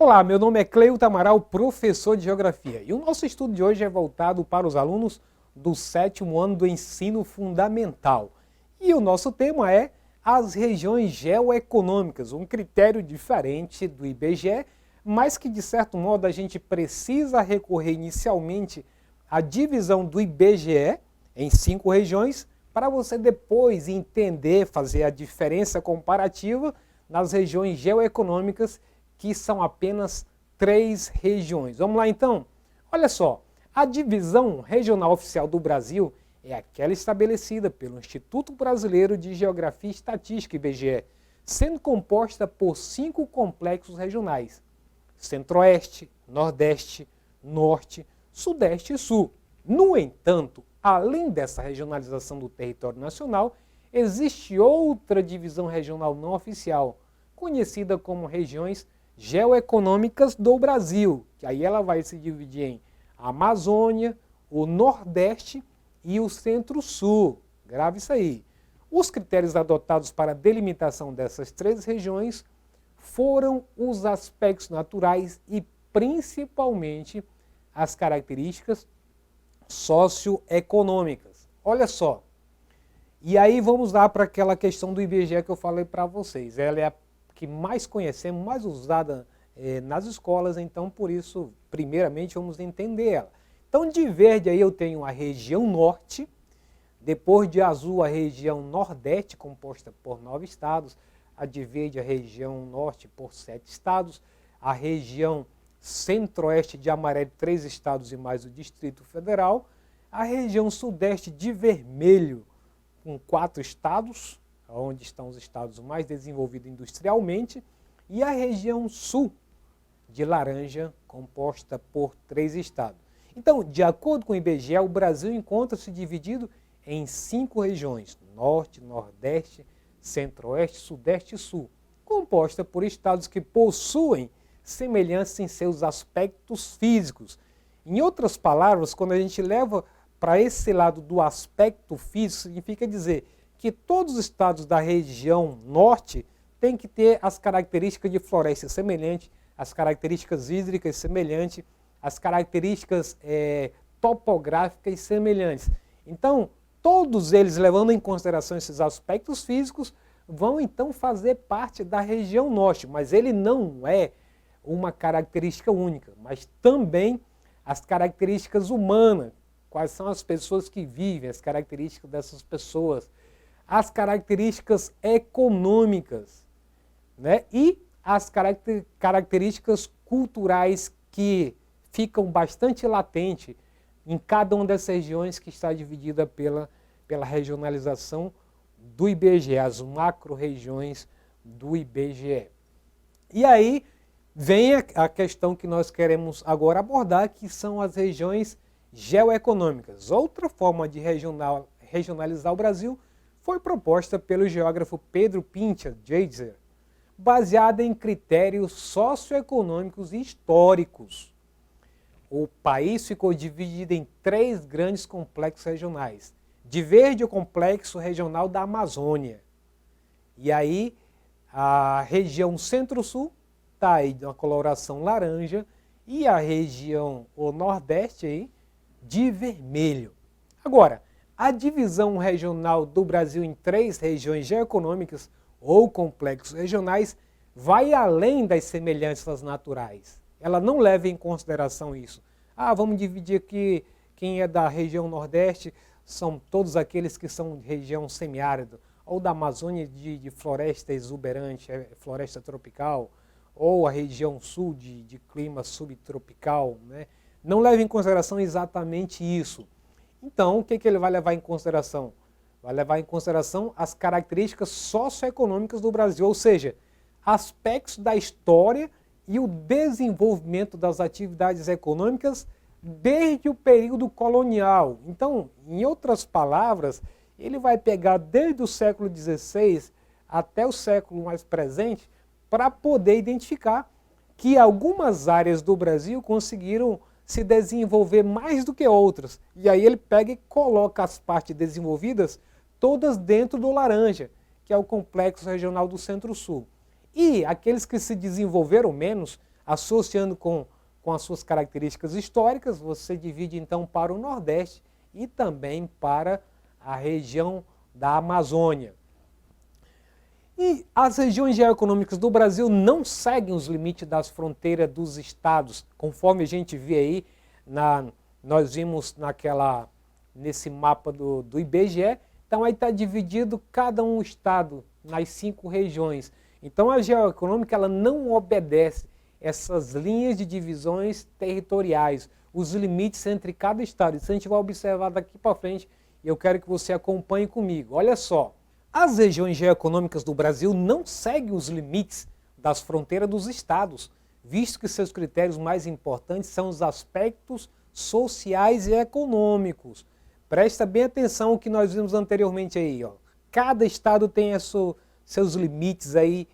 Olá, meu nome é Cleilton Amaral, professor de Geografia, e o nosso estudo de hoje é voltado para os alunos do 7º ano do ensino fundamental. E o nosso tema é as regiões geoeconômicas, um critério diferente do IBGE, mas que de certo modo a gente precisa recorrer inicialmente à divisão do IBGE em 5 regiões, para você depois entender, fazer a diferença comparativa nas regiões geoeconômicas, que são apenas 3 regiões. Vamos lá então? Olha só, a divisão regional oficial do Brasil é aquela estabelecida pelo Instituto Brasileiro de Geografia e Estatística, IBGE, sendo composta por 5 complexos regionais: Centro-Oeste, Nordeste, Norte, Sudeste e Sul. No entanto, além dessa regionalização do território nacional, existe outra divisão regional não oficial, conhecida como regiões geoeconômicas do Brasil, que aí ela vai se dividir em Amazônia, o Nordeste e o Centro-Sul. Grave isso aí. Os critérios adotados para a delimitação dessas 3 regiões foram os aspectos naturais e principalmente as características socioeconômicas. Olha só. E aí vamos lá para aquela questão do IBGE que eu falei para vocês. Ela é a que mais conhecemos, mais usada nas escolas, então por isso, primeiramente, vamos entender ela. Então de verde aí eu tenho a região norte, depois de azul a região nordeste, composta por 9 estados, a de verde a região norte por 7 estados, a região centro-oeste de amarelo 3 estados e mais o Distrito Federal, a região sudeste de vermelho com 4 estados, onde estão os estados mais desenvolvidos industrialmente, e a região sul de laranja, composta por 3 estados. Então, de acordo com o IBGE, o Brasil encontra-se dividido em 5 regiões: Norte, Nordeste, Centro-Oeste, Sudeste e Sul, composta por estados que possuem semelhanças em seus aspectos físicos. Em outras palavras, quando a gente leva para esse lado do aspecto físico, significa dizer que todos os estados da região norte têm que ter as características de floresta semelhantes, as características hídricas semelhantes, as características topográficas semelhantes. Então, todos eles, levando em consideração esses aspectos físicos, vão então fazer parte da região norte, mas ele não é uma característica única, mas também as características humanas, quais são as pessoas que vivem, as características dessas pessoas, as características econômicas, né? E as características culturais que ficam bastante latentes em cada uma dessas regiões que está dividida pela regionalização do IBGE, as macro-regiões do IBGE. E aí vem a questão que nós queremos agora abordar, que são as regiões geoeconômicas. Outra forma de regionalizar o Brasil foi proposta pelo geógrafo Pedro Pinchas Dreiser, baseada em critérios socioeconômicos e históricos. O país ficou dividido em 3 grandes complexos regionais. De verde, o complexo regional da Amazônia. E aí, a região centro-sul está aí na coloração laranja e a região, o nordeste, aí, de vermelho. Agora, a divisão regional do Brasil em 3 regiões geoeconômicas ou complexos regionais vai além das semelhanças naturais. Ela não leva em consideração isso. Vamos dividir aqui, quem é da região nordeste são todos aqueles que são de região semiárida, ou da Amazônia de floresta exuberante, floresta tropical, ou a região sul de clima subtropical, né? Não leva em consideração exatamente isso. Então, o que ele vai levar em consideração? Vai levar em consideração as características socioeconômicas do Brasil, ou seja, aspectos da história e o desenvolvimento das atividades econômicas desde o período colonial. Então, em outras palavras, ele vai pegar desde o século XVI até o século mais presente para poder identificar que algumas áreas do Brasil conseguiram se desenvolver mais do que outras. E aí ele pega e coloca as partes desenvolvidas todas dentro do laranja, que é o complexo regional do Centro-Sul. E aqueles que se desenvolveram menos, associando com as suas características históricas, você divide então para o Nordeste e também para a região da Amazônia. E as regiões geoeconômicas do Brasil não seguem os limites das fronteiras dos estados, conforme a gente vê aí, nós vimos nesse mapa do IBGE. Então aí está dividido cada um estado nas 5 regiões. Então a geoeconômica ela não obedece essas linhas de divisões territoriais, os limites entre cada estado. Isso a gente vai observar daqui para frente e eu quero que você acompanhe comigo. Olha só, as regiões geoeconômicas do Brasil não seguem os limites das fronteiras dos estados, visto que seus critérios mais importantes são os aspectos sociais e econômicos. Presta bem atenção ao que nós vimos anteriormente aí, ó. Cada estado tem seus limites aí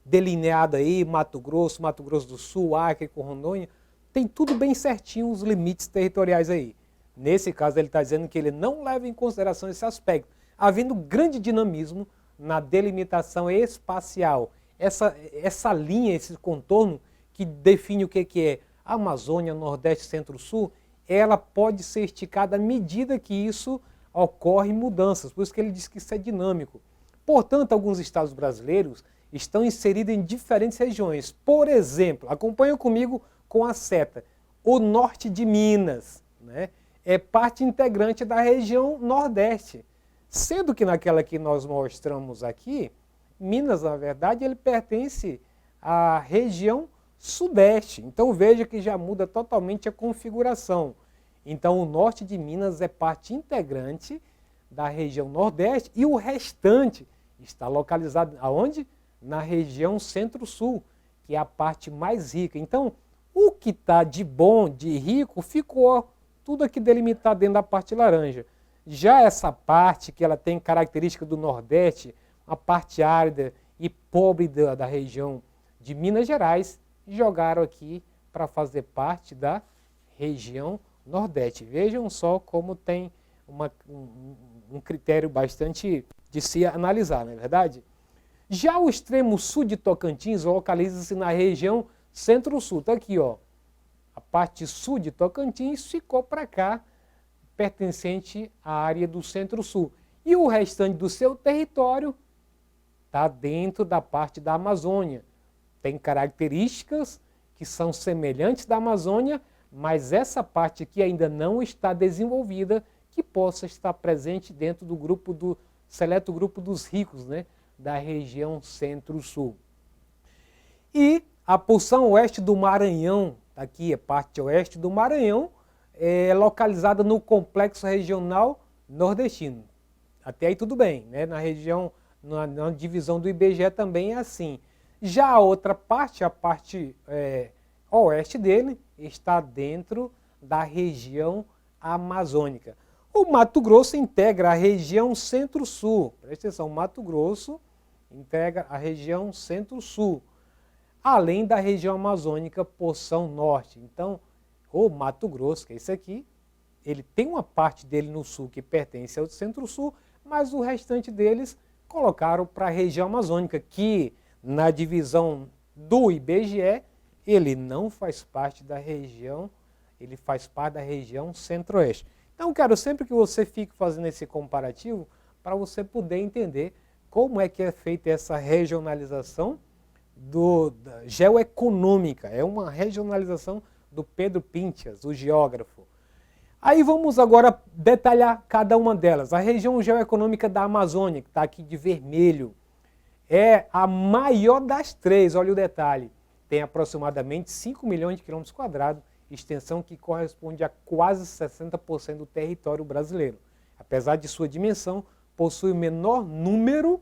delineado aí, Mato Grosso do Sul, Acre, Rondônia, tem tudo bem certinho os limites territoriais aí. Nesse caso ele está dizendo que ele não leva em consideração esse aspecto, havendo grande dinamismo na delimitação espacial. Essa linha, esse contorno que define o que é Amazônia, Nordeste, Centro-Sul, ela pode ser esticada à medida que isso ocorre mudanças, por isso que ele diz que isso é dinâmico. Portanto, alguns estados brasileiros estão inseridos em diferentes regiões. Por exemplo, acompanha comigo com a seta, o norte de Minas, né, é parte integrante da região Nordeste, sendo que naquela que nós mostramos aqui, Minas, na verdade, ele pertence à região Sudeste. Então veja que já muda totalmente a configuração. Então o norte de Minas é parte integrante da região Nordeste e o restante está localizado aonde? Na região Centro-Sul, que é a parte mais rica. Então o que está de bom, de rico, ficou tudo aqui delimitado dentro da parte laranja. Já essa parte que ela tem característica do Nordeste, a parte árida e pobre da região de Minas Gerais, jogaram aqui para fazer parte da região Nordeste. Vejam só como tem um critério bastante de se analisar, não é verdade? Já o extremo sul de Tocantins localiza-se na região Centro-Sul. Está aqui, ó. A parte sul de Tocantins ficou para cá, pertencente à área do Centro-Sul. E o restante do seu território está dentro da parte da Amazônia. Tem características que são semelhantes da Amazônia, mas essa parte aqui ainda não está desenvolvida, que possa estar presente dentro do grupo seleto grupo dos ricos, né, da região Centro-Sul. E a porção oeste do Maranhão, aqui é parte oeste do Maranhão, é localizada no complexo regional nordestino. Até aí tudo bem, né? Na região, na divisão do IBGE também é assim. Já a outra parte, a parte oeste dele, está dentro da região amazônica. O Mato Grosso integra a região Centro-Sul. Presta atenção, o Mato Grosso integra a região Centro-Sul, além da região amazônica, porção norte. Então, o Mato Grosso, que é esse aqui, ele tem uma parte dele no sul que pertence ao Centro-Sul, mas o restante deles colocaram para a região amazônica, que na divisão do IBGE, ele não faz parte da região, ele faz parte da região Centro-Oeste. Então, quero sempre que você fique fazendo esse comparativo para você poder entender como é que é feita essa regionalização geoeconômica. É uma regionalização do Pedro Pintias, o geógrafo. Aí vamos agora detalhar cada uma delas. A região geoeconômica da Amazônia, que está aqui de vermelho, é a maior das três, olha o detalhe. Tem aproximadamente 5 milhões de quilômetros quadrados, extensão que corresponde a quase 60% do território brasileiro. Apesar de sua dimensão, possui o menor número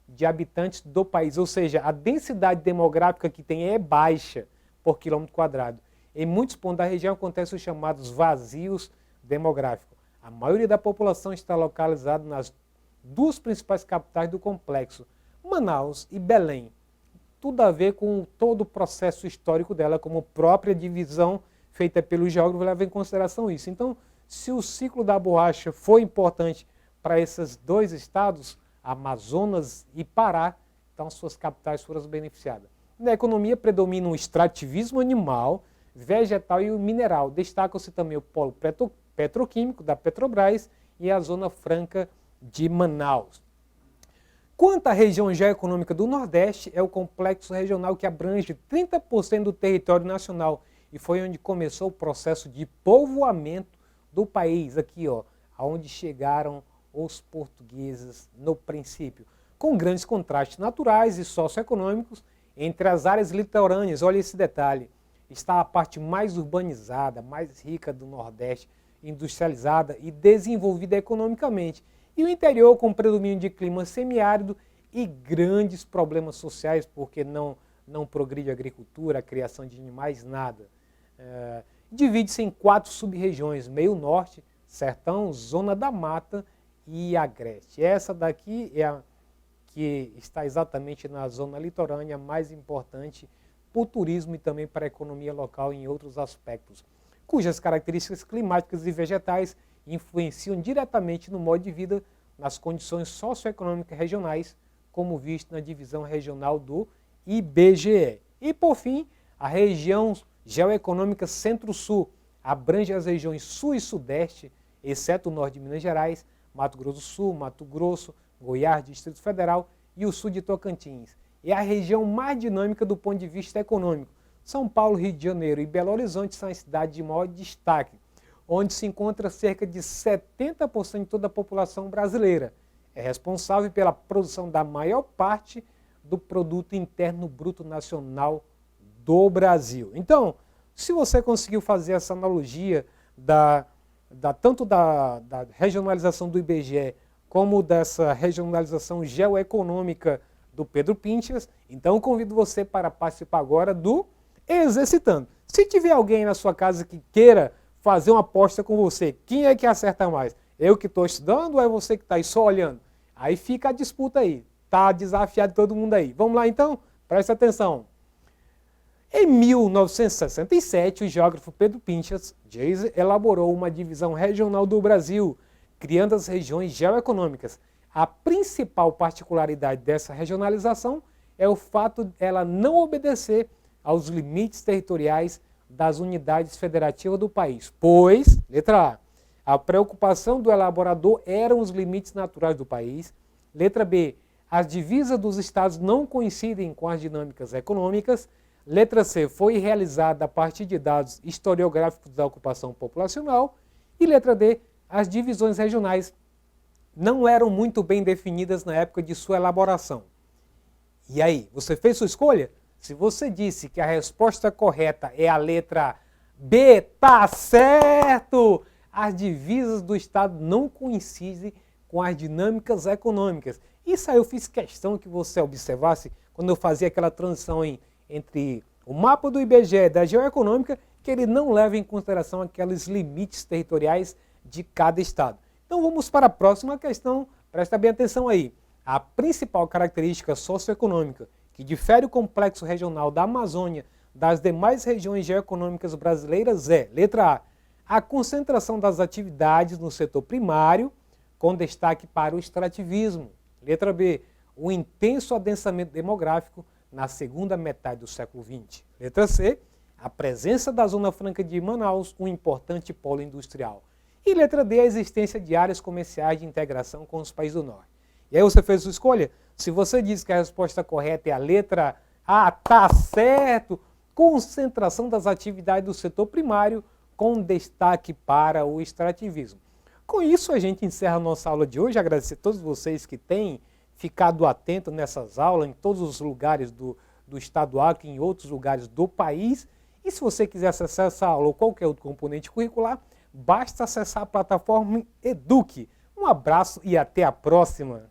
de habitantes do país, ou seja, a densidade demográfica que tem é baixa por quilômetro quadrado. Em muitos pontos da região acontecem os chamados vazios demográficos. A maioria da população está localizada nas duas principais capitais do complexo, Manaus e Belém. Tudo a ver com todo o processo histórico dela, como própria divisão feita pelo geógrafo leva em consideração isso. Então, se o ciclo da borracha foi importante para esses dois estados, Amazonas e Pará, então suas capitais foram beneficiadas. Na economia predominam o extrativismo animal, vegetal e o mineral. Destacam-se também o polo petroquímico da Petrobras e a Zona Franca de Manaus. Quanto à região geoeconômica do Nordeste, é o complexo regional que abrange 30% do território nacional e foi onde começou o processo de povoamento do país, aqui ó, aonde chegaram os portugueses no princípio, com grandes contrastes naturais e socioeconômicos entre as áreas litorâneas. Olha esse detalhe, está a parte mais urbanizada, mais rica do Nordeste, industrializada e desenvolvida economicamente, e o interior com predomínio de clima semiárido e grandes problemas sociais, porque não progride a agricultura, a criação de animais, nada. Divide-se em 4 sub-regiões: meio norte, sertão, zona da mata e agreste. Essa daqui é a que está exatamente na zona litorânea, mais importante para o turismo e também para a economia local em outros aspectos, cujas características climáticas e vegetais influenciam diretamente no modo de vida, nas condições socioeconômicas regionais, como visto na divisão regional do IBGE. E, por fim, a região geoeconômica Centro-Sul abrange as regiões Sul e Sudeste, exceto o norte de Minas Gerais, Mato Grosso do Sul, Mato Grosso, Goiás, Distrito Federal e o sul de Tocantins. É a região mais dinâmica do ponto de vista econômico. São Paulo, Rio de Janeiro e Belo Horizonte são as cidades de maior destaque, onde se encontra cerca de 70% de toda a população brasileira. É responsável pela produção da maior parte do produto interno bruto nacional do Brasil. Então, se você conseguiu fazer essa analogia tanto da regionalização do IBGE como dessa regionalização geoeconômica do Pedro Pinchas, então convido você para participar agora do Exercitando. Se tiver alguém na sua casa que queira fazer uma aposta com você, quem é que acerta mais? Eu que estou estudando ou é você que está aí só olhando? Aí fica a disputa aí, está desafiado todo mundo aí. Vamos lá então? Presta atenção. Em 1967, o geógrafo Pedro Pinchas elaborou uma divisão regional do Brasil, criando as regiões geoeconômicas. A principal particularidade dessa regionalização é o fato de ela não obedecer aos limites territoriais das unidades federativas do país, pois, letra A preocupação do elaborador eram os limites naturais do país. Letra B, as divisas dos estados não coincidem com as dinâmicas econômicas. Letra C, foi realizada a partir de dados historiográficos da ocupação populacional. E letra D, as divisões regionais não eram muito bem definidas na época de sua elaboração. E aí, você fez sua escolha? Se você disse que a resposta correta é a letra B, tá certo! As divisas do Estado não coincidem com as dinâmicas econômicas. Isso aí eu fiz questão que você observasse quando eu fazia aquela transição entre o mapa do IBGE e da geoeconômica, que ele não leva em consideração aqueles limites territoriais de cada estado. Então vamos para a próxima questão, presta bem atenção aí. A principal característica socioeconômica que difere o complexo regional da Amazônia das demais regiões geoeconômicas brasileiras é, letra A, a concentração das atividades no setor primário, com destaque para o extrativismo. Letra B, o intenso adensamento demográfico na segunda metade do século XX. Letra C, a presença da Zona Franca de Manaus, um importante polo industrial. E letra D, a existência de áreas comerciais de integração com os países do Norte. E aí você fez sua escolha? Se você diz que a resposta correta é a letra A, tá certo! Concentração das atividades do setor primário com destaque para o extrativismo. Com isso a gente encerra a nossa aula de hoje. Agradecer a todos vocês que têm ficado atentos nessas aulas em todos os lugares do estado Acre e em outros lugares do país. E se você quiser acessar essa aula ou qualquer outro componente curricular, basta acessar a plataforma Eduque. Um abraço e até a próxima!